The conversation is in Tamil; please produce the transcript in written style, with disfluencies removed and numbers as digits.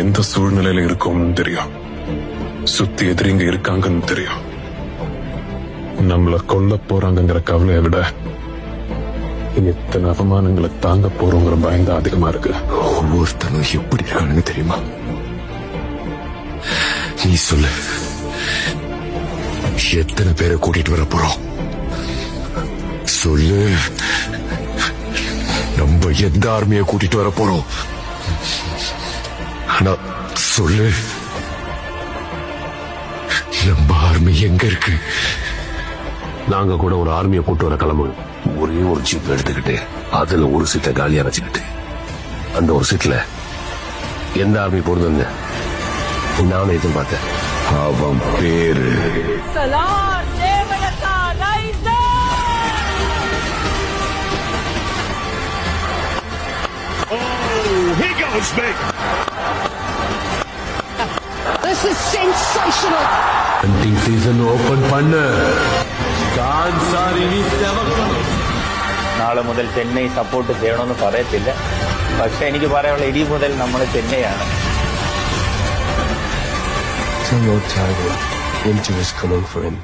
எந்த சூழ்நிலையில இருக்கோம்னு தெரியும். சுத்தி எதிரிங்க இருக்காங்கன்னு தெரியும். நம்மள கொல்ல போறாங்கிற கவலையை விட எத்தனை அவமானங்களை தாங்க போறோங்கிற பயம்தான் அதிகமா இருக்கு. ஒவ்வொருத்தனும் எப்படி இருக்கானுங்க தெரியுமா? நீ சொல்லு, எத்தனை பேரை கூட்டிட்டு வர போறோம் சொல்லு. நம்ம எந்த ஆர்மியை கூட்டிட்டு வர போறோம்? ஆனா சொல்லு, நம்ம ஆர்மி எங்க இருக்கு? நாங்க கூட ஒரு ஆர்மியை கூட்டு வர கிளம்புங்க. ஒரே ஒரு ஜீப் எடுத்துக்கிட்டு அதுல ஒரு சீட்டை காலியா வச்சுக்கிட்டு அந்த ஒரு சீட்ல எந்த ஆர்மி போடுதுன்னு நானும் எதிர்பார்த்தேன். அவன் பேரு This is sensational. Hunting season open பண்ண നാളെ മുതൽ ചെന്നൈ സപ്പോർട്ട് ചെയ്യണമെന്ന് പറയത്തില്ല. പക്ഷെ എനിക്ക് പറയാനുള്ള ഇനി മുതൽ നമ്മൾ ചെന്നൈയാണ്. Tell your tiger winter is coming for him.